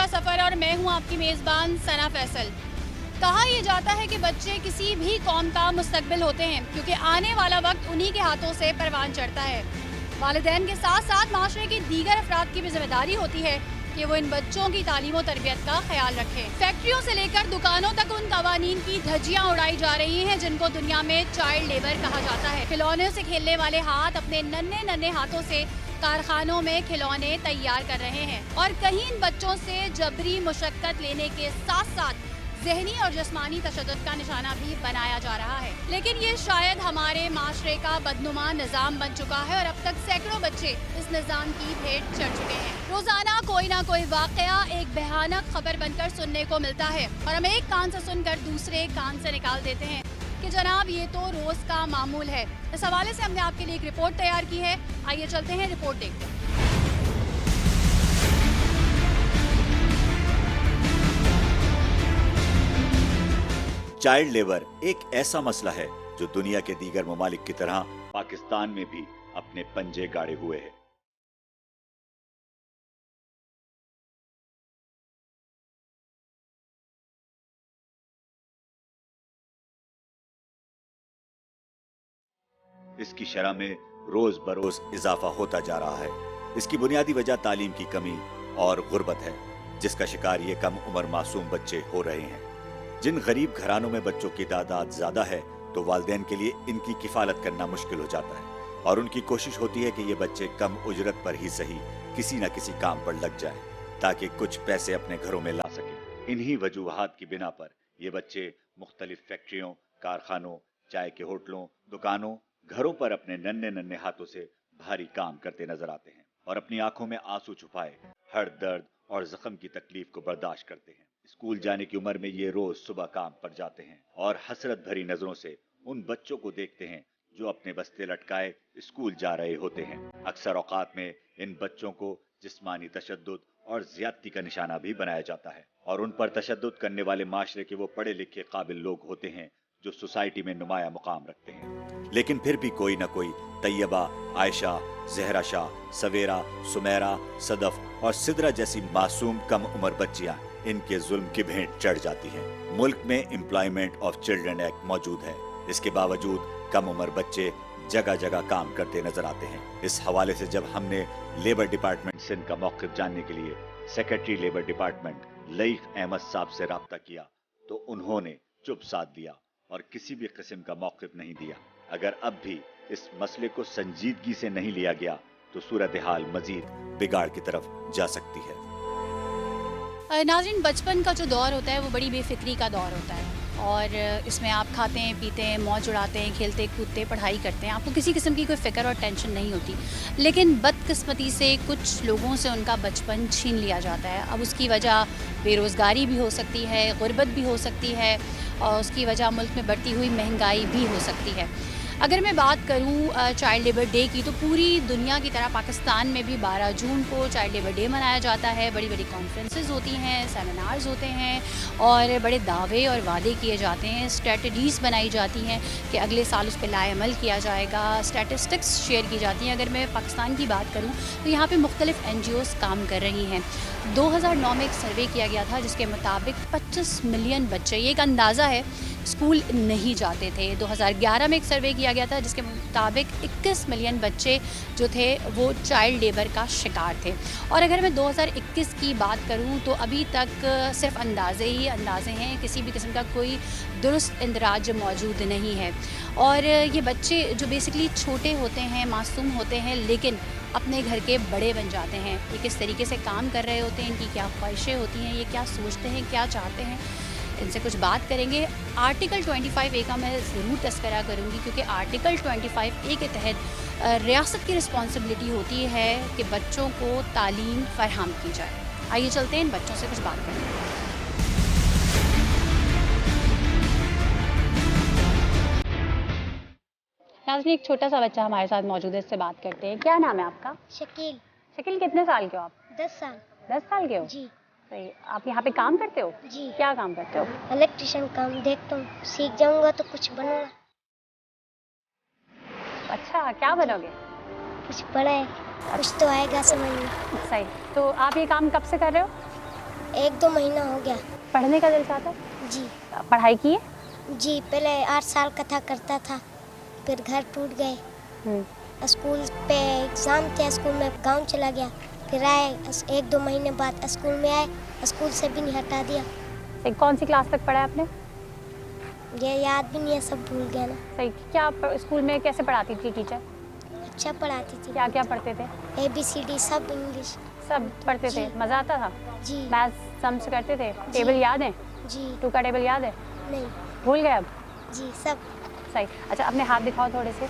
का सफ़र और मैं हूं आपकी मेज़बान सना फैसल। कहा यह जाता है कि बच्चे किसी भी कौम का मुस्तकबिल होते हैं, क्योंकि आने वाला वक्त उन्हीं के हाथों से परवान चढ़ता है। वालिदैन के साथ साथ माशरे की दीगर अफराद की भी जिम्मेदारी होती है कि वो इन बच्चों की तालीम और तरबियत का ख्याल रखें। फैक्ट्रियों से लेकर दुकानों तक उन कवानीन की धज्जियां उड़ाई जा रही हैं जिनको दुनिया में चाइल्ड लेबर कहा जाता है। खिलौनों से खेलने वाले हाथ अपने नन्हे नन्हे हाथों से कारखानों में खिलौने तैयार कर रहे हैं और कहीं इन बच्चों से जबरी मुशक्कत लेने के साथ साथ ज़हनी और जिस्मानी तशद्दुद का निशाना भी बनाया जा रहा है। लेकिन ये शायद हमारे माशरे का बदनुमा निज़ाम बन चुका है और अब तक सैकड़ों बच्चे इस निज़ाम की भेंट चढ़ चुके हैं। रोज़ाना कोई ना कोई वाक़या एक भयानक खबर बनकर सुनने को मिलता है और हम एक कान से सुनकर दूसरे कान से निकाल देते हैं कि जनाब ये तो रोज़ का मामूल है। इस हवाले से हमने आपके लिए एक रिपोर्ट तैयार की है, आइए चलते हैं रिपोर्ट देखते हैं। चाइल्ड लेबर एक ऐसा मसला है जो दुनिया के दीगर ममालिक की तरह पाकिस्तान में भी अपने पंजे गाड़े हुए है। इसकी शरह में रोज बरोज इजाफा होता जा रहा है। इसकी बुनियादी वजह तालीम की कमी और गुर्बत है, जिसका शिकार ये कम उम्र मासूम बच्चे हो रहे हैं। जिन गरीब घरानों में बच्चों की तादाद ज्यादा है तो वालिदैन के लिए इनकी किफालत करना मुश्किल हो जाता है और उनकी कोशिश होती है कि ये बच्चे कम उजरत पर ही सही किसी न किसी काम पर लग जाएं ताकि कुछ पैसे अपने घरों में ला सकें। इन्हीं वजूहात की बिना पर ये बच्चे मुख्तलिफ फैक्ट्रियों, कारखानों, चाय के होटलों, दुकानों, घरों पर अपने नन्हे नन्हे हाथों से भारी काम करते नजर आते हैं और अपनी आंखों में आंसू छुपाए हर दर्द और जख्म की तकलीफ को बर्दाश्त करते हैं। स्कूल जाने की उम्र में ये रोज सुबह काम पर जाते हैं और हसरत भरी नजरों से उन बच्चों को देखते हैं जो अपने बस्ते लटकाए स्कूल जा रहे होते हैं। अक्सर औकात में इन बच्चों को जिस्मानी तशद्दुद और ज्यादती का निशाना भी बनाया जाता है और उन पर तशद्दुद करने वाले माशरे के वो पढ़े लिखे काबिल लोग होते हैं जो सोसाइटी में नुमाया मुकाम रखते हैं। लेकिन फिर भी कोई न कोई तैयबा, आयशा, जहरा शाह, सवेरा, सुमेरा, सदफ और सिदरा जैसी मासूम कम उम्र बच्चियां इनके जुल्म की भेंट चढ़ जाती हैं। मुल्क में एम्प्लॉयमेंट ऑफ चिल्ड्रन एक्ट मौजूद है, इसके बावजूद कम उम्र बच्चे जगह जगह काम करते नजर आते हैं। इस हवाले से जब हमने लेबर डिपार्टमेंट सिंध का मौक़िफ़ जानने के लिए secretary labour department Laiq Ahmad साहब से राब्ता किया तो उन्होंने चुप साध दिया और किसी भी किस्म का मौक़िफ़ नहीं दिया। अगर अब भी इस मसले को संजीदगी से नहीं लिया गया तो सूरत हाल मजीद बिगाड़ की तरफ जा सकती है। नाज़रीन, बचपन का जो दौर होता है वो बड़ी बेफिक्री का दौर होता है और इसमें आप खाते हैं, पीते हैं, मौज उड़ाते हैं, खेलते कूदते, पढ़ाई करते हैं, आपको किसी किस्म की कोई फ़िक्र और टेंशन नहीं होती। लेकिन बदकिस्मती से कुछ लोगों से उनका बचपन छीन लिया जाता है। अब उसकी वजह बेरोज़गारी भी हो सकती है, गुर्बत भी हो सकती है और उसकी वजह मुल्क में बढ़ती हुई महंगाई भी हो सकती है। अगर मैं बात करूं चाइल्ड लेबर डे की, तो पूरी दुनिया की तरह पाकिस्तान में भी 12 जून को चाइल्ड लेबर डे मनाया जाता है। बड़ी बड़ी कॉन्फ्रेंसेस होती हैं, सेमिनार्स होते हैं और बड़े दावे और वादे किए जाते हैं, स्ट्रेटजीज़ बनाई जाती हैं कि अगले साल उस पर लाएअमल किया जाएगा, स्टैटिस्टिक्स शेयर की जाती हैं। अगर मैं पाकिस्तान की बात करूँ तो यहाँ पर मुख्तलिफ NGOs काम कर रही हैं। 2009 में एक सर्वे किया गया था जिसके मुताबिक 25 मिलियन बच्चे, ये एक अंदाज़ा है, स्कूल नहीं जाते थे। 2011 में एक सर्वे किया गया था जिसके मुताबिक 21 मिलियन बच्चे जो थे वो चाइल्ड लेबर का शिकार थे। और अगर मैं 2021 की बात करूं तो अभी तक सिर्फ अंदाज़े ही अंदाज़े हैं, किसी भी किस्म का कोई दुरुस्त इंदराज मौजूद नहीं है। और ये बच्चे जो बेसिकली छोटे होते हैं, मासूम होते हैं, लेकिन अपने घर के बड़े बन जाते हैं। ये किस तरीके से काम कर रहे होते हैं, इनकी क्या ख्वाहिशें होती हैं, ये क्या सोचते हैं, क्या चाहते हैं, इनसे कुछ बात करेंगे। आर्टिकल 25A का मैं ज़रूर तस्करा करूँगी क्योंकि आर्टिकल 25A के तहत रियासत की रिस्पॉन्सिबिलिटी होती है कि बच्चों को तालीम फराहम की जाए। आइए चलते हैं इन बच्चों से कुछ बात करेंगे। नाज़रीन, एक छोटा सा बच्चा हमारे साथ मौजूद है, इससे बात करते हैं। क्या नाम है आपका? शकील। शकील, कितने साल के हो आप? 10 साल। 10 साल के हो जी। सही। आप यहाँ पे काम करते हो? जी। क्या काम करते हो? इलेक्ट्रिशियन काम देखता हूँ, सीख जाऊंगा तो कुछ बनूंगा। अच्छा, क्या बनोगे? कुछ बड़ा है, कुछ तो आएगा समझ में। सही। तो आप ये काम कब से कर रहे हो? 1-2 महीना हो गया। पढ़ने का दिल चाहता है? जी पढ़ाई की है? जी, पहले 8 साल का था, करता था, फिर घर टूट गए। स्कूल पे एग्ज़ाम थे, स्कूल में गाँव चला गया, फिर आए 1-2 महीने बाद स्कूल में आए, स्कूल से भी नहीं हटा दिया। सही, कौन सी क्लास तक पढ़ा है आपने? ये याद भी नहीं है, सब भूल गया ना। सही, क्या स्कूल में कैसे पढ़ाती थी टीचर? अच्छा पढ़ाती थी। क्या क्या पढ़ते थे? ABCD सब इंग्लिश। सब पढ़ते थे, जी। मज़ा आता था? जी मैथ्स सम्स करते थे? जी। टेबल याद है? जी 2 का टेबल याद है? नहीं भूल गए अब? जी सब। सही। अच्छा, अपने हाथ दिखाओ थोड़े से।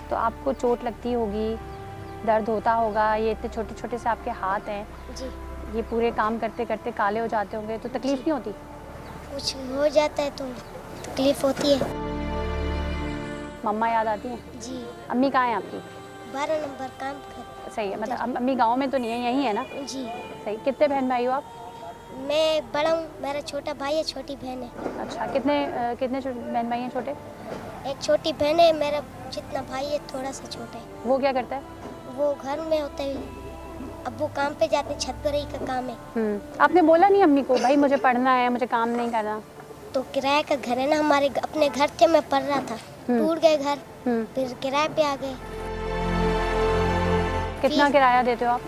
तो आपको चोट लगती होगी, दर्द होता होगा, ये इतने छोटे छोटे से आपके हाथ हैं, जी ये पूरे काम करते करते काले हो जाते होंगे, तो तकलीफ नहीं होती? कुछ हो जाता है तो तकलीफ होती है। मम्मा याद आती हैं? जी अम्मी कहाँ हैं आपकी? 12 नंबर काम कर। सही है, मतलब अम्मी गाँव में तो नहीं है, यहीं है ना? जी सही। कितने बहन भाई हो आप? मैं बड़ा हूँ, मेरा छोटा भाई है, छोटी बहन है। अच्छा, कितने बहन भाई हैं छोटे? एक छोटी बहन है, मेरा जितना भाई है थोड़ा सा छोटा है। वो क्या करता है? वो घर में होता है, अब वो काम पे जाते हैं, छत पर ही का काम है। आपने बोला नहीं अम्मी को भाई मुझे पढ़ना है, मुझे काम नहीं करना? तो किराए का घर है ना, हमारे अपने घर थे, मैं पढ़ रहा था, टूट गए घर, फिर किराए पे आ गए। कितना किराया देते हो आप?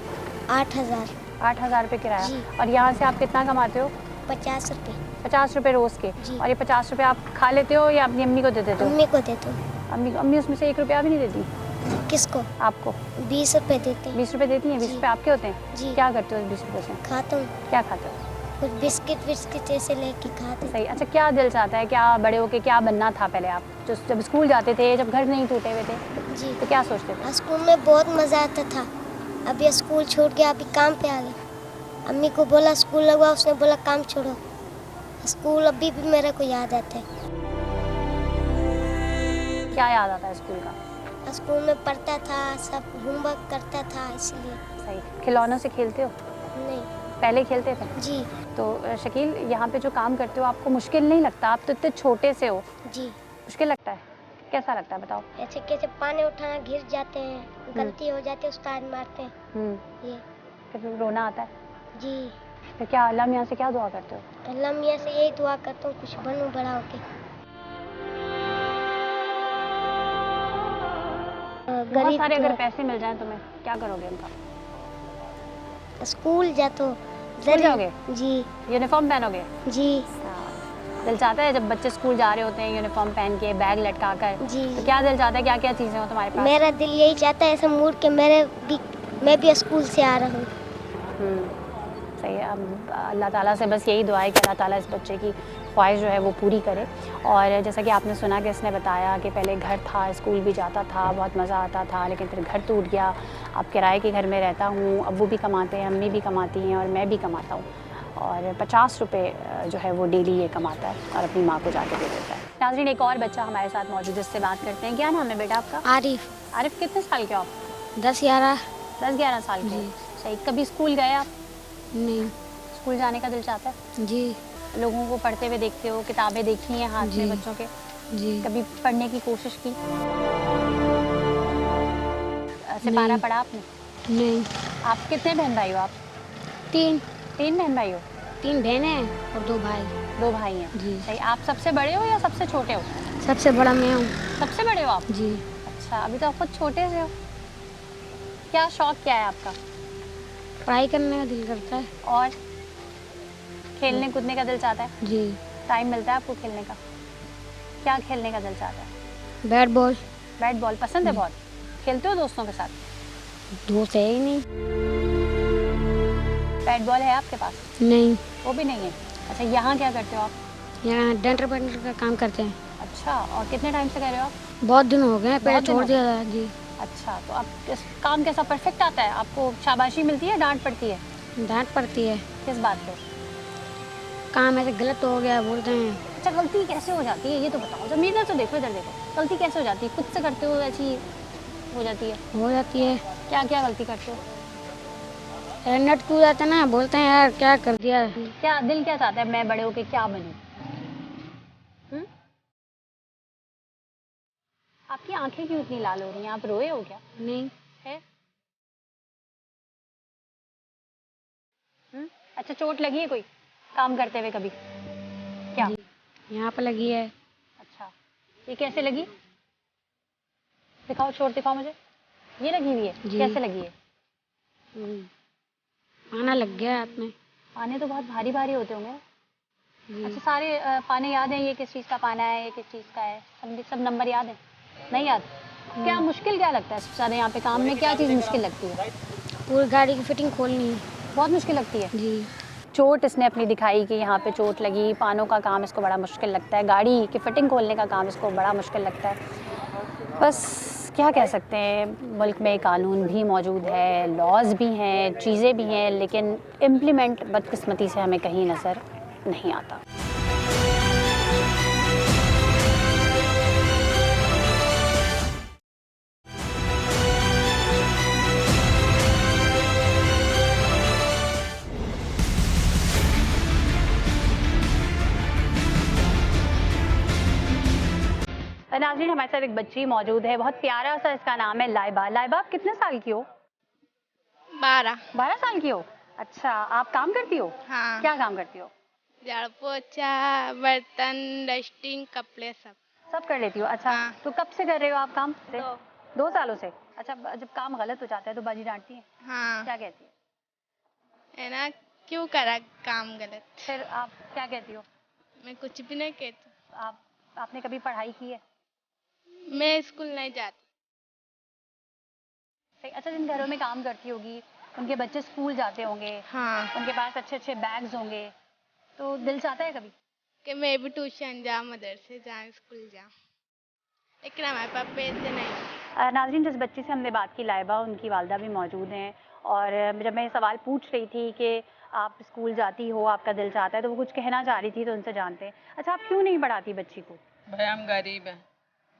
8,000। 8,000 रुपये किराया। जी। और यहाँ से आप कितना कमाते हो? 50 रुपये 50 रुपये रोज़ के। जी। और ये 50 रुपये आप खा लेते हो या अपनी अम्मी को दे देते हो? मम्मी को देते हो। अम्मी उसमें से 1 रुपया भी नहीं देती किसको? आपको? 20 रुपये देते हैं। 20 रुपये देती हैं? 20 जी। रुपये आपके होते हैं? जी। क्या करते हो 20 रुपये से? खाता हूँ, क्या खाते हो? कुछ बिस्किट ऐसे लेके खाते। सही। अच्छा, क्या दिल चाहता है, क्या बड़े होके क्या बनना था पहले आप? जब स्कूल जाते थे, जब घर नहीं टूटे हुए थे, जी तो क्या सोचते थे? स्कूल में बहुत मज़ा आता था, अभी स्कूल छूट गया, अभी काम पे आ गए। अम्मी को बोला स्कूल लगवा, उसने बोला काम छोड़ो। स्कूल अभी भी मेरे को याद आता है। क्या याद आता है स्कूल का? स्कूल में पढ़ता था, सब होमवर्क करता था, इसलिए। सही। खिलौनों से खेलते हो? नहीं पहले खेलते थे? जी तो शकील, यहाँ पे जो काम करते हो आपको मुश्किल नहीं लगता? आप तो इतने छोटे से हो, जी मुश्किल लगता है? कैसा लगता है बताओ? ऐसे कैसे पानी उठाना, गिर जाते हैं, गलती हो जाती है, उस्ताद मारते हैं। ये फिर रोना आता है? जी फिर क्या अल्लाह मियाँ से क्या दुआ करते हो? अल्लाह मियाँ से यही दुआ करता हूँ, कुछ बनूँ बड़ा होके। बहुत सारे अगर तो पैसे मिल जाएं तुम्हें, क्या करोगे उनका? स्कूल जा तो स्कूल जाओगे? जी यूनिफॉर्म पहनोगे? जी दिल चाहता है जब बच्चे स्कूल जा रहे होते हैं यूनिफॉर्म पहन के, बैग लटका कर, जी तो क्या दिल चाहता है, क्या क्या चीज़ें हो तुम्हारे पास? मेरा दिल यही चाहता है ऐसे मुड़ के मैं भी स्कूल से आ रहा हूँ। सही है। अब अल्लाह ताला से बस यही दुआ है कि अल्लाह ताला इस बच्चे की ख्वाहिश जो है वो पूरी करे। और जैसा कि आपने सुना कि इसने बताया कि पहले घर था, स्कूल भी जाता था, बहुत मज़ा आता था, लेकिन फिर घर टूट गया, अब किराए के घर में रहता हूँ, अब्बू भी कमाते हैं, अम्मी भी कमाती हैं और मैं भी कमाता हूँ, और 50 रुपये जो है वो डेली ये कमाता है और अपनी माँ को जाके दे देता है। नाज़रीन, एक और बच्चा हमारे साथ मौजूद है, इससे बात करते हैं। क्या नाम है बेटा आपका? आरिफ। आरिफ, कितने साल के हो आप? 10-11। 10-11 साल के? सही। कभी स्कूल गए आप? नहीं स्कूल जाने का दिल चाहता है? जी लोगों को पढ़ते हुए देखते हो, किताबें देखी हैं हाथ में बच्चों के? जी कभी पढ़ने की कोशिश की? सिपारा पढ़ा आपने? नहीं। आप कितने बहन भाई हो आप? 3 बहन भाई हो? 3 बहनें हैं और 2 भाई। 2 भाई हैं? जी। सही। आप सबसे बड़े हो या सबसे छोटे हो? सबसे बड़ा मैं हूँ। सबसे बड़े हो आप? जी अच्छा, अभी तो आप खुद छोटे से हो। क्या शौक क्या है आपका? पढ़ाई करने का दिल करता है। और खेलने कूदने का दिल चाहता है? जी टाइम मिलता है आपको खेलने का? क्या खेलने का दिल चाहता है? Bat ball. बैट बॉल पसंद है बहुत? खेलते हो दोस्तों के साथ? दोस्त है ही नहीं। बैट बॉल है आपके पास? नहीं। वो भी नहीं है? अच्छा, यहाँ क्या करते हो आप? यहाँ डेंटर पेंटर का काम करते हैं। अच्छा, और कितने टाइम से कर रहे हो आप? बहुत दिन हो गए, पहले बहुत दिन छोड़ हो दिया था। जी अच्छा, तो आप इस काम कैसा परफेक्ट आता है आपको? शाबाशी मिलती है, डांट पड़ती है? डांट पड़ती है। किस बात पे? काम ऐसे गलत हो गया बोलते हैं। अच्छा, गलती कैसे हो जाती है ये तो बताओ। जब इधर तो देखो, इधर देखो, गलती कैसे हो जाती है? खुद से करते हो ऐसी हो जाती है? हो जाती है। क्या क्या गलती करते हो? अरे नट टूट जाता है ना, बोलते हैं यार क्या कर दिया। क्या दिल क्या चाहता है मैं बड़े होके क्या बनूं? आपकी आंखें क्यों इतनी लाल हो रही हैं? आप रोए हो क्या? नहीं है? अच्छा, चोट लगी है कोई? काम करते हुए कभी? क्या? यहाँ पर लगी है। अच्छा, ये कैसे लगी? दिखाओ, चोट दिखाओ मुझे। ये लगी हुई है? जी। कैसे लगी है? पाना लग गया हाथ में। पाने तो बहुत भारी भारी होते होंगे। जी। अच्छा, सारे पाने याद हैं? ये किस चीज़ का पाना है, ये किस चीज़ का है, सब नंबर याद है? नहीं याद? क्या मुश्किल क्या लगता है सबसे ज़्यादा यहाँ पे काम में? क्या चीज़ मुश्किल लगती है? पूरी गाड़ी की फिटिंग खोलनी है। बहुत मुश्किल लगती है। जी। चोट इसने अपनी दिखाई कि यहाँ पे चोट लगी, पानों का काम इसको बड़ा मुश्किल लगता है, गाड़ी की फिटिंग खोलने का काम इसको बड़ा मुश्किल लगता है। बस क्या कह सकते हैं, मुल्क में कानून भी मौजूद है, लॉज भी हैं, चीज़ें भी हैं, लेकिन इम्प्लीमेंट बदकिस्मती से हमें कहीं नज़र नहीं आता। नाज़रीन, हमारे साथ एक बच्ची मौजूद है, बहुत प्यारा सा इसका नाम है लाइबा। लाइबा, आप कितने साल की हो? 12 साल की हो? अच्छा, आप काम करती हो? हाँ। क्या काम करती हो? झाड़ू पोछा, बर्तन, डस्टिंग, कपड़े सब। सब कर लेती हो? अच्छा। हाँ। तो कब से कर रहे हो आप काम? 2 सालों से? अच्छा, जब काम गलत हो जाता है तो बाजी डांटती है? हाँ, क्या कहती है? है ना, क्यों करा काम गलत? फिर आप क्या कहती हो? मैं कुछ भी नहीं कहती। आपने कभी पढ़ाई की है? मैं स्कूल नहीं जाती। सही। अच्छा, जिन घरों में काम करती होगी उनके बच्चे स्कूल जाते होंगे, हाँ, उनके पास अच्छे अच्छे बैग्स होंगे, तो दिल चाहता है कभी कि मैं भी ट्यूशन जाऊँ, मदरसे जाऊँ, स्कूल जाऊँ, लेकिन हमारे पास पैसे नहीं। नाज़रीन, जिस बच्ची से हमने बात की लाइबा, उनकी वालदा भी मौजूद हैं, और जब मैं ये सवाल पूछ रही थी कि आप स्कूल जाती हो, आपका दिल चाहता है, तो वो कुछ कहना चाह रही थी, तो उनसे जानते हैं। अच्छा, आप क्यों नहीं पढ़ाती बच्ची को? भाई हम गरीब हैं,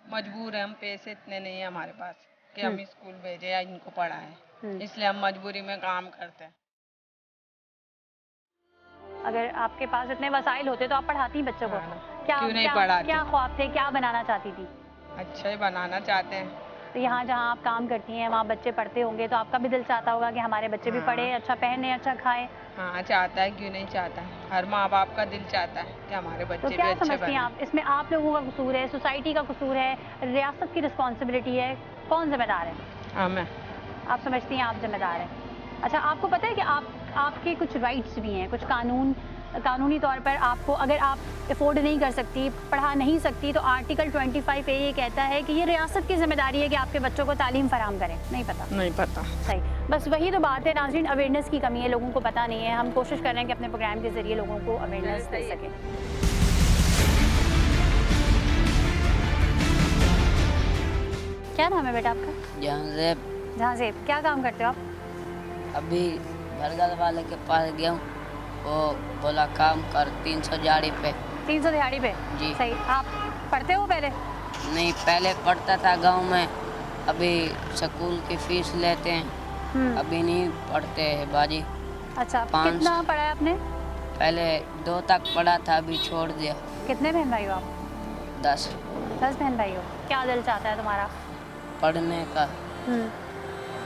मजबूर हैं, हम पैसे इतने नहीं है हमारे पास कि हम स्कूल भेजे या इनको पढ़ाएं, इसलिए हम मजबूरी में काम करते हैं। अगर आपके पास इतने वसाइल होते तो आप पढ़ाती बच्चों को? क्या क्यों नहीं क्या, पढ़ाती? क्या ख्वाब थे, क्या बनाना चाहती थी? अच्छा ही बनाना चाहते हैं। तो यहाँ जहाँ आप काम करती हैं वहाँ बच्चे पढ़ते होंगे, तो आपका भी दिल चाहता होगा कि हमारे बच्चे भी पढ़े, अच्छा पहने, अच्छा खाएं। हाँ चाहता है, क्यों नहीं चाहता है, हर माँ बाप का दिल चाहता है कि हमारे तो बच्चे भी क्या अच्छे समझती बने। हैं आप, इसमें आप लोगों का कसूर है, सोसाइटी का कसूर है, रियासत की रिस्पॉन्सिबिलिटी है, कौन जिम्मेदार है? हमें आप समझती हैं आप जिम्मेदार हैं? अच्छा, आपको पता है कि आपके कुछ राइट्स भी हैं, कुछ कानूनी तौर पर आपको, अगर आप अफोर्ड नहीं कर सकती, पढ़ा नहीं सकती, तो आर्टिकल 25A ये कहता है कि ये रियासत की जिम्मेदारी है कि आपके बच्चों को तालीम फराहम करें। नहीं पता? नहीं पता। सही। बस वही तो बात है नाज़रीन, अवेयरनेस की कमी है, लोगों को पता नहीं है। हम कोशिश कर रहे हैं कि अपने प्रोग्राम के जरिए लोगों को अवेयरनेस दे सकें। क्या नाम है बेटा आपका? जहाँ से क्या काम करते हो आप? अभी बरगद वाले के पास गया हूँ, वो बोला काम कर 300 दिहाड़ी पे। 300 दिहाड़ी पे? जी। सही। आप पढ़ते हो पहले? नहीं, पहले पढ़ता था गांव में, अभी स्कूल की फीस लेते हैं, अभी नहीं पढ़ते हैं बाजी। अच्छा, 5 कितना पढ़ा है आपने? पहले 2 तक पढ़ा था, अभी छोड़ दिया। कितने बहन भाई हो आप? 10 बहन भाई हो। क्या दिल चाहता है तुम्हारा? पढ़ने का,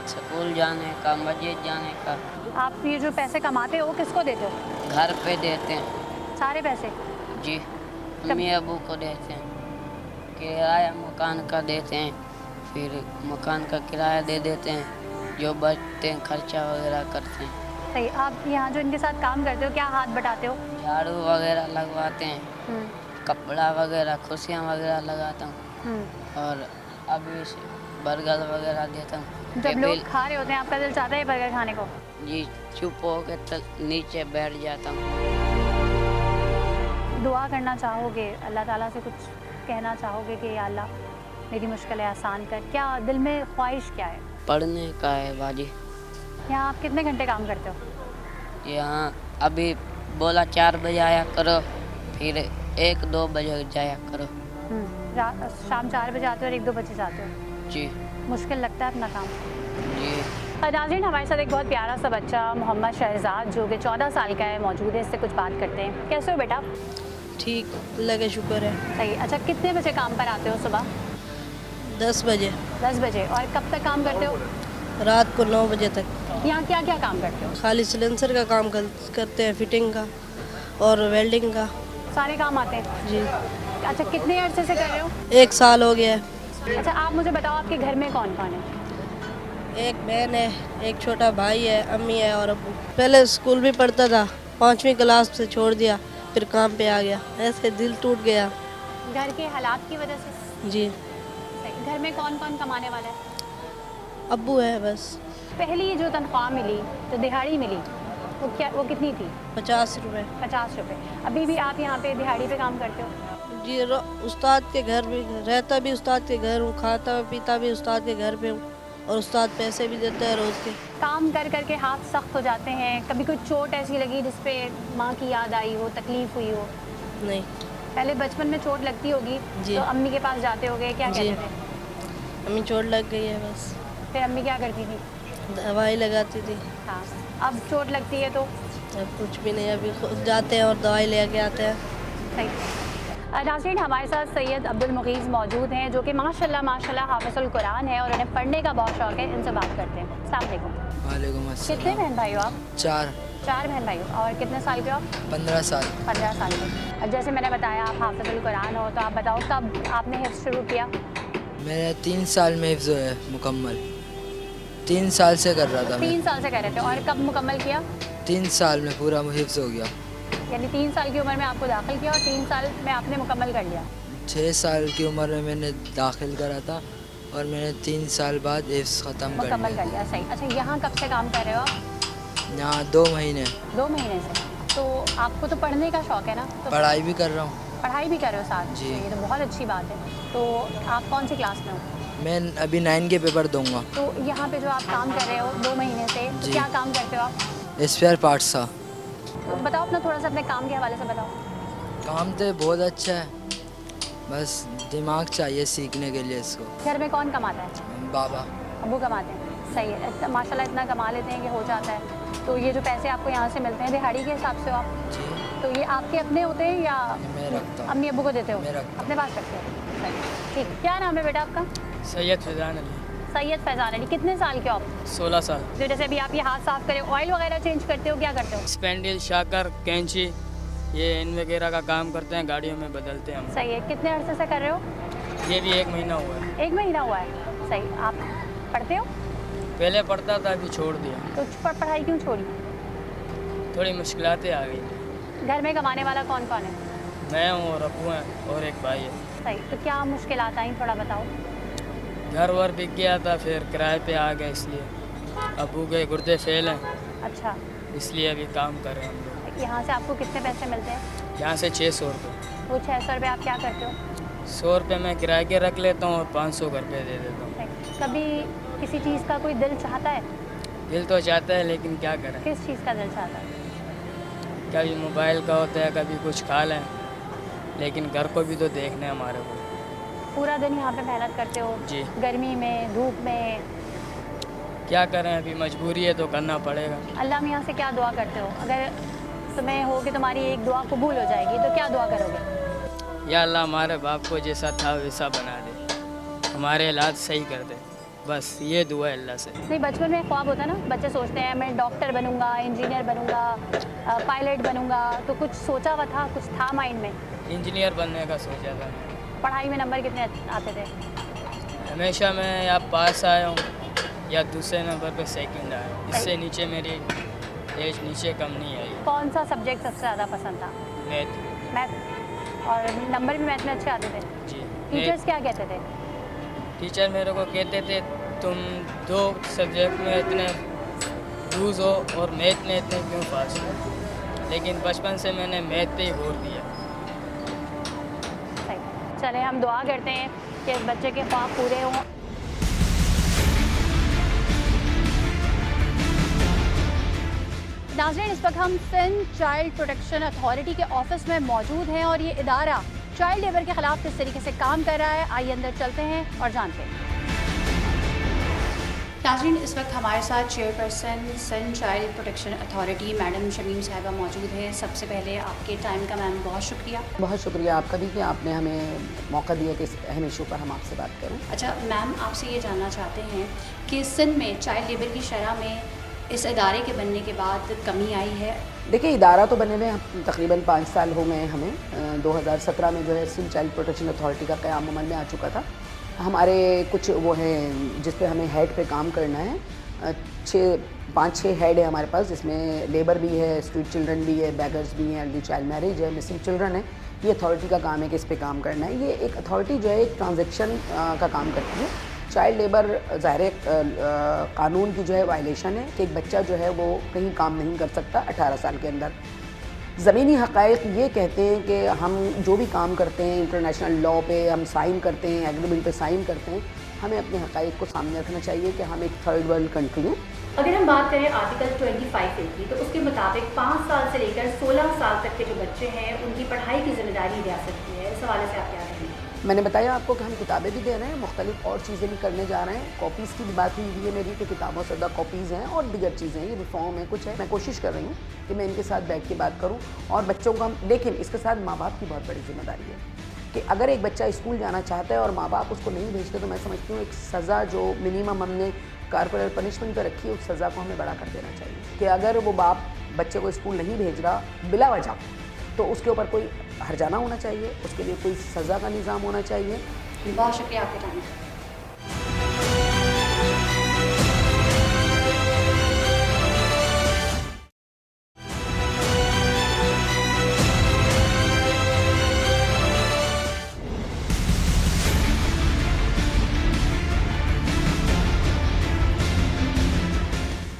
स्कूल जाने का, मस्जिद जाने का। आप ये जो पैसे कमाते हो किसको देते हो? घर पे देते हैं। सारे पैसे? जी, मम्मी अबू को देते हैं, किराया मकान का देते हैं, फिर मकान का किराया दे देते हैं, जो बचते हैं खर्चा वगैरह करते हैं। सही। आप यहाँ जो इनके साथ काम करते हो, क्या हाथ बटाते हो? झाड़ू वगैरह लगवाते हैं, कपड़ा वगैरह, खुशियाँ वगैरह लगाता हूँ, और अभी से बर्गर वगैरह देता हूँ। जब लोग खा रहे होते हैं आपका दिल चाहता है बर्गर खाने को? जी, चुप होकर नीचे बैठ जाता हूँ। दुआ करना चाहोगे, अल्लाह ताला से कुछ कहना चाहोगे कि या अल्लाह मेरी मुश्किलें आसान कर? क्या दिल में ख्वाहिश क्या है? पढ़ने का है बाजी। यहाँ आप कितने घंटे काम करते हो? यहाँ अभी बोला 4 बजे आया करो, फिर 1-2 बजे जाया करो। शाम 4 बजे आते हो और 1-2 बजे जाते हो? जी। मुश्किल लगता है अपना काम? जी। नाज़रीन, हमारे साथ एक बहुत प्यारा सा बच्चा मोहम्मद शहजाद जो कि 14 साल का है मौजूद है, इससे कुछ बात करते हैं। कैसे हो बेटा? ठीक, अल्लाह का शुक्र है। सही। अच्छा, कितने बजे काम पर आते हो सुबह? 10 बजे। 10 बजे। और कब तक काम करते हो? रात को 9 बजे तक। यहाँ क्या क्या काम करते हो? खाली सिलेंसर का काम करते हैं, फिटिंग का, और वेल्डिंग का। सारे काम आते हैं जी। अच्छा, कितने अरसे से कर रहे हो? 1 साल हो गया है। अच्छा, आप मुझे बताओ आपके घर में कौन कौन है? एक बहन है, एक छोटा भाई है, अम्मी है और अब्बू। पहले स्कूल भी पढ़ता था, 5वीं क्लास से छोड़ दिया, फिर काम पे आ गया। ऐसे दिल टूट गया। घर के हालात की वजह से? जी। सही। घर में कौन कौन कमाने वाला है? अब्बू है बस। पहली जो तनख्वाह मिली, जो दिहाड़ी मिली, वो कितनी थी? 50 रुपये। 50 रुपये। अभी भी आप यहाँ पे दिहाड़ी पे काम करते हो? जी, उस्ताद के घर भी रहता भी उस्ताद के घर हूँ, खाता पीता भी उस्ताद के घर पे हूँ और उस्ताद पैसे भी देता है रोज़ के। काम कर कर के हाथ सख्त हो जाते हैं, कभी कोई चोट ऐसी लगी जिस पे माँ की याद आई हो, तकलीफ़ हुई हो? नहीं। पहले बचपन में चोट लगती होगी जी। तो अम्मी के पास जाते होगे, क्या जी। कहते थे? अम्मी चोट लग गई है बस। फिर अम्मी क्या करती थी? दवाई लगाती थी। हाँ। अब चोट लगती है तो? अब कुछ भी नहीं, अभी खुद जाते हैं और दवाई ले के आते हैं। सही। नाज़रीन, हमारे साथ सैयद अब्दुल मुगीज़ मौजूद हैं जो कि माशाल्लाह हाफ़िज़ुल कुरान है और उन्हें पढ़ने का बहुत शौक़ है। इनसे बात करते हैं। अस्सलाम वालेकुम। वालेकुम अस्सलाम। कितने बहन भाई हो आप? 4 बहन भाई हो। और कितने साल के हो आप? 15 साल। 15 साल के। अब जैसे मैंने बताया आप हाफ़िज़ुल कुरान हो, तो आप बताओ कब आपने हिफ्ज़ शुरू किया? मेरे 3 साल में हिफ्ज़ है मुकम्मल। 3 साल से कर रहा था मैं। 3 साल से कर रहे थे। और कब मुकम्मल किया? 3 साल में पूरा हिफ्ज़ हो गया। यानी 3 साल की उम्र में आपको दाखिल किया और 3 साल में आपने मुकम्मल कर लिया? 6 साल की उम्र में मैंने दाखिल करा था और मैंने 3 साल बाद हिफ्ज़ ख़त्म मुकम्मल कर लिया। सही। अच्छा, यहाँ कब से काम कर रहे हो आप? यहाँ 2 महीने। 2 महीने से। तो आपको तो पढ़ने का शौक़ है ना? तो पढ़ाई भी कर रहा हूँ। पढ़ाई भी कर रहे हो साथ? जी। ये तो बहुत अच्छी बात है। तो आप कौन सी क्लास में हो? मैं अभी 9 के पेपर दूंगा। तो यहाँ पे जो आप काम कर रहे हो 2 महीने से, तो जी। क्या काम करते हो आप? स्पेयर पार्ट्स का। तो बताओ अपना थोड़ा सा अपने काम के हवाले से बताओ। काम तो बहुत अच्छा है, बस दिमाग चाहिए सीखने के लिए इसको। घर में कौन कमाता है? बाबा। अब्बू कमाते हैं। सही है। माशाल्लाह इतना कमा लेते हैं कि हो जाता है। तो ये जो पैसे आपको यहाँ से मिलते हैं दिहाड़ी के हिसाब से हो आप? जी। तो ये आपके अपने होते हैं या मैं रखता हूँ। अम्मी अब्बू को देते हो? मैं रखता हूँ। अपने पास रखते हो? सही। ठीक। क्या नाम है बेटा आपका? सैयद फैज़ान अली। सैयद फैज़ान अली। कितने साल के हो आप? 16 साल। तो जैसे अभी आप ये हाथ साफ करें, ऑयल वगैरह चेंज करते हो, क्या करते हो? स्पेंडिल, शाकर, कैंची, ये इन वगैरह का काम करते हैं, गाड़ियों में बदलते हैं हम। सही है। कितने अरसे से कर रहे हो? ये भी 1 महीना हुआ है। 1 महीना हुआ है। सही। आप पढ़ते हो? पहले पढ़ता था, अभी छोड़ दिया। तो पढ़ाई क्यों छोड़ी? थोड़ी मुश्किलातें आ गई। घर में कमाने वाला कौन कौन है? मैं हूँ और अब्बू हैं और एक भाई है। सही। तो क्या मुश्किलात आई, थोड़ा बताओ। घर वर बिक गया था, फिर किराए पे आ गए, इसलिए अब्बू के गुर्दे फेल हैं, अच्छा। इसलिए अभी काम कर रहे हैं हम लोग। यहाँ से आपको कितने पैसे मिलते हैं? यहाँ से 600 रुपये। वो 600 रुपये आप क्या करते हो? 100 रुपये मैं किराए के रख लेता हूँ और 500 घर पे दे देता हूँ। सही। कभी किसी चीज़ का कोई दिल चाहता है? दिल तो चाहता है, लेकिन क्या करें। किस चीज़ का दिल चाहता है? कभी मोबाइल का होता है, कभी कुछ खा लें, लेकिन घर को भी तो देखना है हमारे को। पूरा दिन यहाँ पे मेहनत करते हो? जी। गर्मी में, धूप में? क्या करें, अभी मजबूरी है तो करना पड़ेगा। अल्लाह मियाँ से क्या दुआ करते हो? अगर तुम्हें हो कि तुम्हारी एक दुआ कबूल हो जाएगी तो क्या दुआ करोगे? या अल्लाह हमारे बाप को जैसा था वैसा बना दे, हमारे हालात सही कर दे, बस ये दुआ है अल्लाह से। नहीं, बचपन में ख्वाब होता है ना, बच्चे सोचते हैं मैं डॉक्टर बनूंगा, इंजीनियर बनूंगा, पायलट बनूंगा। तो कुछ सोचा हुआ था, कुछ था माइंड में? इंजीनियर बनने का सोचा था। पढ़ाई में नंबर कितने आते थे? हमेशा मैं या पास आया हूँ या दूसरे नंबर पे सेकंड आया हूँ, इससे नीचे मेरी एज नीचे कम नहीं आई। कौन सा सब्जेक्ट सबसे ज़्यादा पसंद था? मैथ। मैथ। और नंबर भी मैथ में अच्छे आते थे? जी। टीचर्स क्या कहते थे? टीचर मेरे को कहते थे तुम 2 सब्जेक्ट में इतने लूज हो और मैथ में इतने क्यों पास हो, लेकिन बचपन से मैंने मैथ पे ही जोर दिया। सही। चले हम दुआ करते हैं कि इस बच्चे के ख्वाब पूरे हों। नाज़रीन, इस वक्त हम सिंध चाइल्ड प्रोटेक्शन अथॉरिटी के ऑफिस में मौजूद हैं और ये इदारा चाइल्ड लेबर के खिलाफ किस तरीके से काम कर रहा है, आइए अंदर चलते हैं और जानते हैं। नाज़रीन, इस वक्त हमारे साथ chairperson Sindh child protection authority madam Shamim साहिबा मौजूद हैं। सबसे पहले आपके टाइम का मैम बहुत शुक्रिया। बहुत शुक्रिया आपका भी कि आपने हमें मौका दिया कि इस अहम इशू पर हम आपसे बात करें। अच्छा मैम, आपसे ये जानना चाहते हैं कि सिंध में चाइल्ड लेबर की शरह में इस इदारे के बनने के बाद कमी आई है देखिए, इदारा तो बने हुए हैं तकरीबन 5 साल हो गए हैं हमें। 2017 में जो है सिंध चाइल्ड प्रोटेक्शन अथॉरिटी का क़याम अमल में आ चुका था। हमारे कुछ वो हैं जिस पे हमें हेड पे काम करना है। 5-6 हेड है हमारे पास, जिसमें लेबर भी है, स्ट्रीट चिल्ड्रन भी है, बैगर्स भी हैं, अर्ली चाइल्ड मैरिज है, मिसिंग चिल्ड्रन है। ये अथॉरिटी का काम है कि इस पे काम करना है। ये एक अथॉरिटी जो है एक ट्रांजैक्शन का काम करती है। चाइल्ड लेबर ज़ाहिर कानून की जो है वायलेशन है कि एक बच्चा जो है वो कहीं काम नहीं कर सकता 18 साल के अंदर। ज़मीनी हक़ाइक़ ये कहते हैं कि हम जो भी काम करते हैं इंटरनेशनल लॉ पे हम साइन करते हैं, एग्रीमेंट पे साइन करते हैं, हमें अपने हक़ाइक़ को सामने रखना चाहिए कि हम एक थर्ड वर्ल्ड कंट्री हैं। अगर हम बात करें आर्टिकल 25A की, तो उसके मुताबिक 5 साल से लेकर 16 साल तक के जो बच्चे हैं उनकी पढ़ाई की जिम्मेदारी रियासत की है। इस हवाले से आप क्या कहेंगे? मैंने बताया आपको कि हम किताबें भी दे रहे हैं, मुख्तलिफ और चीज़ें भी करने जा रहे हैं। कॉपीज़ की भी बात हुई है मेरी कि किताबों से ज़्यादा कॉपीज़ हैं और दीगर चीज़ें हैं, ये रिफॉर्म है, कुछ है। मैं कोशिश कर रही हूँ कि मैं इनके साथ बैठ के बात करूँ और बच्चों को हम, लेकिन इसके साथ माँ बाप की बहुत बड़ी जिम्मेदारी है कि अगर एक बच्चा स्कूल जाना चाहता है और माँ बाप उसको नहीं भेजते, तो मैं समझती हूँ एक सज़ा जो मिनिमम हमने कारपोरेल पनिशमेंट पर रखी है, उस सज़ा को हमें बड़ा कर देना चाहिए कि अगर वो बाप बच्चे को स्कूल नहीं भेज रहा बिला वजह, तो उसके ऊपर कोई हर्जाना होना चाहिए, उसके लिए कोई सज़ा का निज़ाम होना चाहिए। बहुत शुक्रिया आपके टाइम का।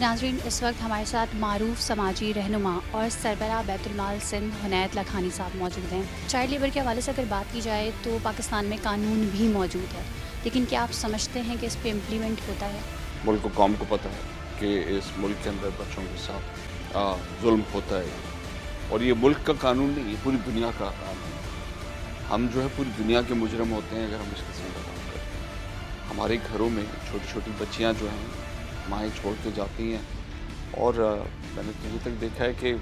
नाज़रीन, इस वक्त हमारे साथ मारूफ समाजी रहनुमा और सरबरा बैतुलमाल सिंध हुनैत लखानी साहब मौजूद हैं। चाइल्ड लेबर के हवाले से अगर बात की जाए तो पाकिस्तान में कानून भी मौजूद है, लेकिन क्या आप समझते हैं कि इस पर इम्प्लीमेंट होता है? मुल्क को कौम को पता है कि इस मुल्क के अंदर बच्चों के साथ जुल्म होता है और ये मुल्क का कानून नहीं, ये पूरी दुनिया का कानून है। हम जो है पूरी दुनिया के मुजरम होते हैं अगर हम इस किस्म का काम करते हैं। हमारे घरों में छोटी छोटी बच्चियाँ जो हैं माएँ छोड़ के जाती हैं और मैंने तो ये तक देखा है कि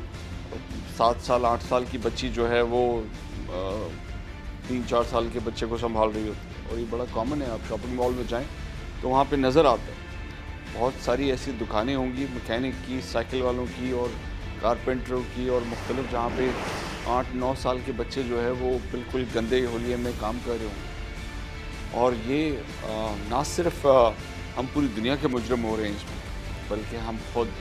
7 साल 8 साल की बच्ची जो है वो 3-4 साल के बच्चे को संभाल रही होती है। और ये बड़ा कॉमन है, आप शॉपिंग मॉल में जाएं तो वहाँ पे नज़र आता है। बहुत सारी ऐसी दुकानें होंगी मैकेनिक की, साइकिल वालों की और कारपेंटरों की और मुख्तलिफ, जहाँ पे 8-9 साल के बच्चे जो है वो बिल्कुल गंदे होलिये में काम कर रहे होंगे। और ये ना सिर्फ हम पूरी दुनिया के मुजरम हो रहे हैं इसमें, बल्कि हम खुद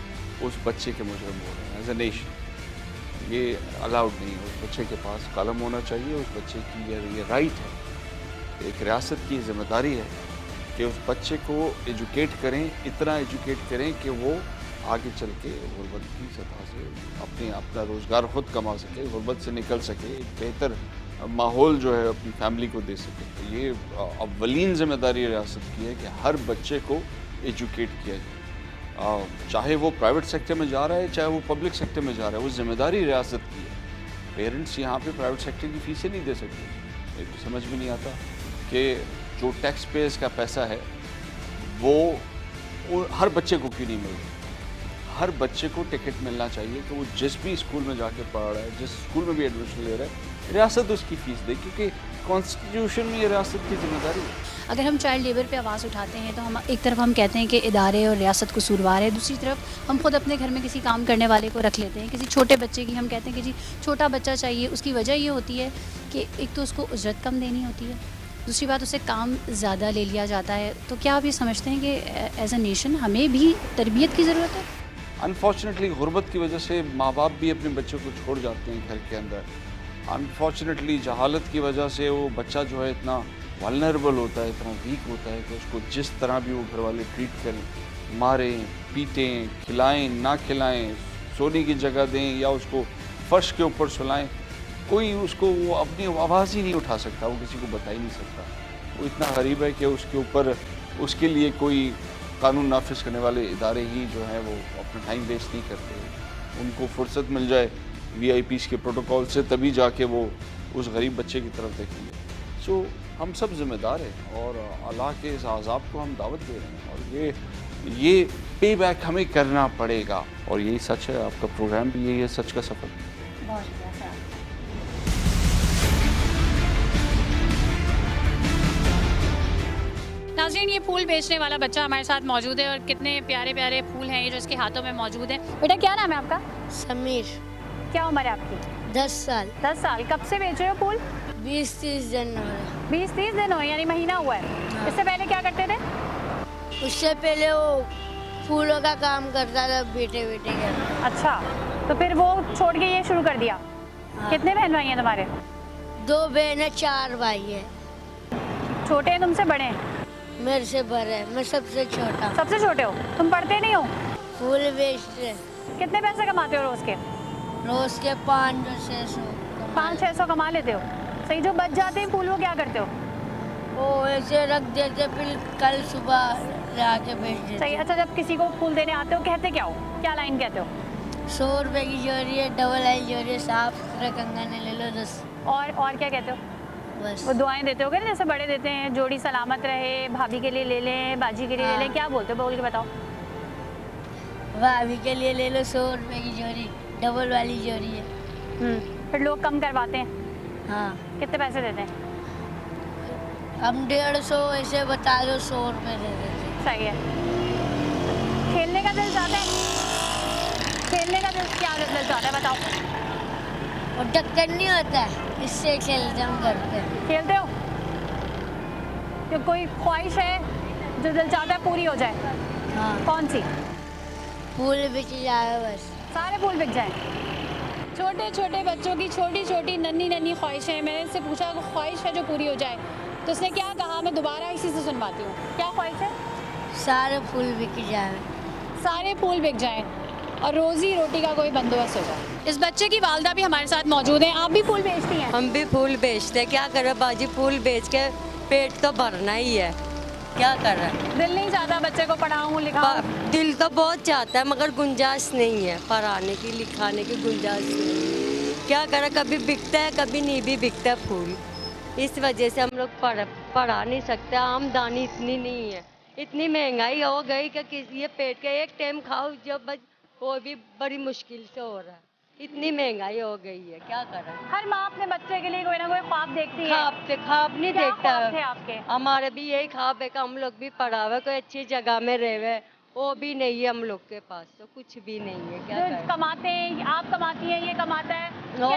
उस बच्चे के मुजरम हो रहे हैं एज ए नेशन। ये अलाउड नहीं है। उस बच्चे के पास कलम होना चाहिए, उस बच्चे की ये राइट है, एक रियासत की जिम्मेदारी है कि उस बच्चे को एजुकेट करें, इतना एजुकेट करें कि वो आगे चल के गुर्बत की सतह से अपना रोज़गार ख़ुद कमा सके, गुर्बत से निकल सके, एक बेहतर माहौल जो है अपनी फैमिली को दे सके। तो ये अव्वलीन ज़िम्मेदारी रियासत की है कि हर बच्चे को एजुकेट किया जाए, चाहे वो प्राइवेट सेक्टर में जा रहा है चाहे वो पब्लिक सेक्टर में जा रहा है, वो ज़िम्मेदारी रियासत की है। पेरेंट्स यहाँ पे प्राइवेट सेक्टर की फ़ीसें नहीं दे सकते। मेरे को समझ में नहीं आता कि जो टैक्स पेयर्स का पैसा है वो हर बच्चे को क्यों नहीं मिल रहा। हर बच्चे को टिकट मिलना चाहिए कि वो जिस भी स्कूल में जाके पढ़ रहा है, जिस स्कूल में भी एडमिशन ले रहा है, रियासत उसकी फ़ीस दे, क्योंकि कॉन्स्टिट्यूशन में ये रियासत की जिम्मेदारी है। अगर हम चाइल्ड लेबर पे आवाज़ उठाते हैं तो हम एक तरफ हम कहते हैं कि इदारे और रियासत कसूरवार है, दूसरी तरफ हम खुद अपने घर में किसी काम करने वाले को रख लेते हैं। किसी छोटे बच्चे की हम कहते हैं कि जी छोटा बच्चा चाहिए, उसकी वजह ये होती है कि एक तो उसको उजरत कम देनी होती है, दूसरी बात उसे काम ज़्यादा ले लिया जाता है। तो क्या आप ये समझते हैं कि एज अ नेशन हमें भी तरबियत की ज़रूरत है? अनफॉर्चुनेटली गुर्बत की वजह से माँ बाप भी अपने बच्चों को छोड़ जाते हैं घर के अंदर। अनफॉर्चुनेटली जहालत की वजह से वो बच्चा जो है इतना वल्नरेबल होता है, इतना वीक होता है कि उसको जिस तरह भी वो घर वाले ट्रीट करें, मारें, पीटें, खिलाएं, ना खिलाएं, सोने की जगह दें या उसको फर्श के ऊपर सुलाएं, कोई उसको वो अपनी आवाज़ ही नहीं उठा सकता, वो किसी को बता ही नहीं सकता। वो इतना गरीब है कि उसके ऊपर उसके लिए कोई कानून नाफिज करने वाले इदारे ही जो हैं वो अपना टाइम वेस्ट नहीं करते। उनको फुर्सत मिल जाए VIPs के प्रोटोकॉल से, तभी जाके वो उस गरीब बच्चे की तरफ देखेंगे। सो हम सब जिम्मेदार हैं और अल्लाह के इस अज़ाब को हम दावत दे रहे हैं और ये पे बैक हमें करना पड़ेगा। और यही सच है, आपका प्रोग्राम भी यही है, सच का सफ़र। बहुत शुक्रिया सर। नाज़रीन, ये फूल बेचने वाला बच्चा हमारे साथ मौजूद है और कितने प्यारे प्यारे फूल हैं ये जो इसके हाथों में मौजूद हैं। बेटा क्या नाम है आपका? समीर। क्या उम्र है आपकी? 10 साल। 10 साल। कब से बेच रहे हो फूल? 20-30 दिन हो रहे। 20-30 दिन हो, यानी महीना हुआ है। हाँ। इससे पहले क्या करते थे? उससे पहले वो फूलों का काम करता था, बेटे के। अच्छा, तो फिर वो छोड़ के ये शुरू कर दिया। हाँ। कितने बहन भाई हैं तुम्हारे? 2 बहनें 4 भाई है। छोटे हैं तुमसे बड़े हैं? मेरे से बड़े है, मैं सबसे छोटा। सबसे छोटे हो? तुम पढ़ते नहीं हो? फूल बेचते। कितने पैसे कमाते हो रोज के? रोज के 500-600। 500-600 कमा लेते हो। सही। जो बच जाते हैं फूल वो क्या करते हो? वो ऐसे रख देते, फिर कल सुबह ला के बेच देते। सही। अच्छा, जब किसी को फूल देने आते हो कहते क्या हो? क्या लाइन कहते हो? 100 रुपए की जोड़ी है, डबल आई जोड़ी है, साफ सुथरा कंगन ले लो 10। और क्या कहते हो? बस वो दुआएं देते हो ना, जैसे बड़े देते हैं, जोड़ी सलामत रहे, भाभी के लिए ले लें, बाजी के लिए ले लें, क्या बोलते हो? बोल के बताओ। भाभी के लिए ले लो 100 रुपए की जोड़ी, डबल वाली जोड़ी है। फिर लोग कम करवाते हैं। हाँ। कितने पैसे देते हैं? हम 150 ऐसे बता दो, 100 रुपए दे देते। सही है। खेलने का दिल चाहता है? खेलने का दिल क्या दिल चाहता है बताओ? और ढक्कन नहीं होता है, इससे खेलते हम करते। खेलते हो? तो कोई ख्वाहिश है जो दिल चाहता है पूरी हो जाए? हाँ। कौन सी? फूल बिक जाए बस। सारे फूल बिक जाए। छोटे छोटे बच्चों की छोटी छोटी नन्ही नन्ही ख्वाहिशें। मैंने इससे पूछा कि ख्वाहिश है जो पूरी हो जाए, तो उसने क्या कहा? मैं दोबारा इसी से सुनवाती हूँ। क्या ख्वाहिश है? सारे फूल बिक जाए। सारे फूल बिक जाएं और रोजी रोटी का कोई बंदोबस्त हो जाए। इस बच्चे की वालदा भी हमारे साथ मौजूद हैं। आप भी फूल बेचती हैं? हम भी फूल बेचते हैं। क्या करें बाजी, फूल बेच के पेट तो भरना ही है, क्या करें। दिल नहीं चाहता बच्चे को पढ़ाऊँ लिखाऊँ? दिल तो बहुत चाहता है मगर गुंजाइश नहीं है, पढ़ाने की लिखाने की गुंजाइश नहीं। क्या करें, कभी बिकता है कभी नहीं भी बिकता फूल। इस वजह से हम लोग पढ़ा नहीं सकते। आमदनी इतनी नहीं है, इतनी महंगाई हो गई कि ये पेट के एक टाइम खाओ जो वो भी बड़ी मुश्किल से हो रहा है। इतनी महंगाई हो गई है, क्या करें। हर माँ अपने बच्चे के लिए कोई ना कोई ख्वाब देखती है। ख्वाब नहीं देखता थे आपके? हमारे भी यही ख्वाब है कि हम लोग भी पढ़ावे, कोई अच्छी जगह में रहे। वो भी नहीं है हम लोग के पास, तो कुछ भी नहीं है। क्या करें। कमाते हैं, आप कमाती हैं, ये कमाता है, वो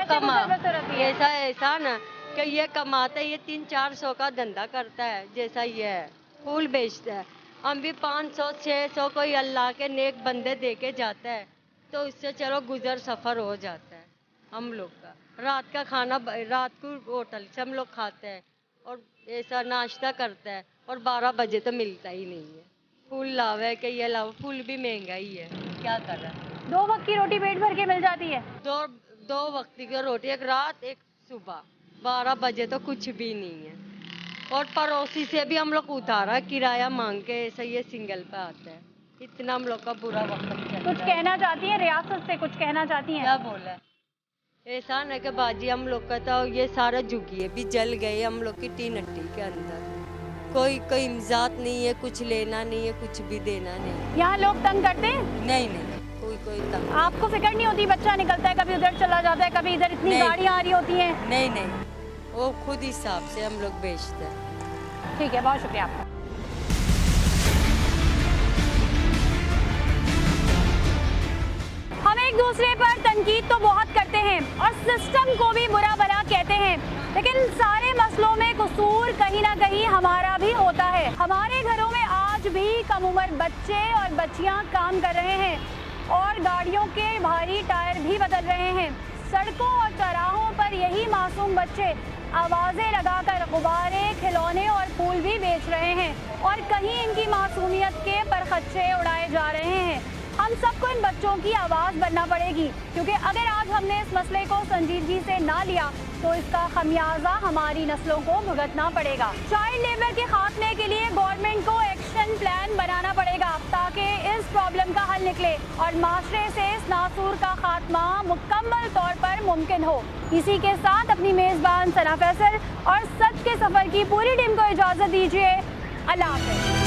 ऐसा ना कि ये कमाता है, ये 300-400 का धंधा करता है, जैसा ये है फूल बेचता है। हम भी 500-600 कोई अल्लाह के नेक बंदे दे के जाता है, तो उससे चलो गुजर सफ़र हो जाता है हम लोग का। रात का खाना रात को होटल से हम लोग खाते हैं और ऐसा नाश्ता करते हैं, और 12 बजे तो मिलता ही नहीं है। फूल लावे कि ये लाओ, फूल भी महंगा ही है, क्या कर रहा है। 2 वक्त की रोटी पेट भर के मिल जाती है? दो वक्त की रोटी, एक रात एक सुबह। 12 बजे तो कुछ भी नहीं है। और पड़ोसी से भी हम लोग उधारा किराया मांग के ऐसा ये सिंगल पे आता है। इतना हम लोग का बुरा वक्त चल रहा है। कुछ कहना चाहती है रियासत से? कुछ कहना चाहती हैं? क्या बोला? ऐसा न कि बाजी हम लोग का तो ये सारा झुकी है भी जल गए हम लोग की टीन हट्टी के अंदर। कोई इम्जात नहीं है, कुछ लेना नहीं है, कुछ भी देना नहीं। यहाँ लोग तंग करते हैं? नहीं, कोई तंग। आपको फिक्र नहीं होती? बच्चा निकलता है, कभी उधर चला जाता है, कभी इधर, इतनी गाड़ियाँ आ रही होती हैं। नहीं, वो खुद हिसाब से हम लोग बेचते हैं। ठीक है, बहुत शुक्रिया आपका। हम एक दूसरे पर तनकीद तो बहुत करते हैं और सिस्टम को भी बुरा भला कहते हैं, लेकिन सारे मसलों में कसूर कहीं ना कहीं हमारा भी होता है। हमारे घरों में आज भी कम उम्र बच्चे और बच्चियां काम कर रहे हैं और गाड़ियों के भारी टायर भी बदल रहे हैं। सड़कों और चौराहों पर यही मासूम बच्चे आवाज़ें लगाकर गुब्बारे, खिलौने और फूल भी बेच रहे हैं और कहीं इनकी मासूमियत के परखच्चे उड़ाए जा रहे हैं। हम सबको इन बच्चों की आवाज़ बनना पड़ेगी, क्योंकि अगर आज हमने इस मसले को संजीदगी से ना लिया तो इसका खमियाजा हमारी नस्लों को भुगतना पड़ेगा। चाइल्ड लेबर के खात्मे के लिए गवर्नमेंट को एक्शन प्लान बनाना पड़ेगा ताकि इस प्रॉब्लम का हल निकले और माशरे से इस नासूर का खात्मा मुकम्मल तौर पर मुमकिन हो। इसी के साथ अपनी मेज़बान सना फैसल और सच के सफ़र की पूरी टीम को इजाज़त दीजिए। अल्लाह हाफ़िज़।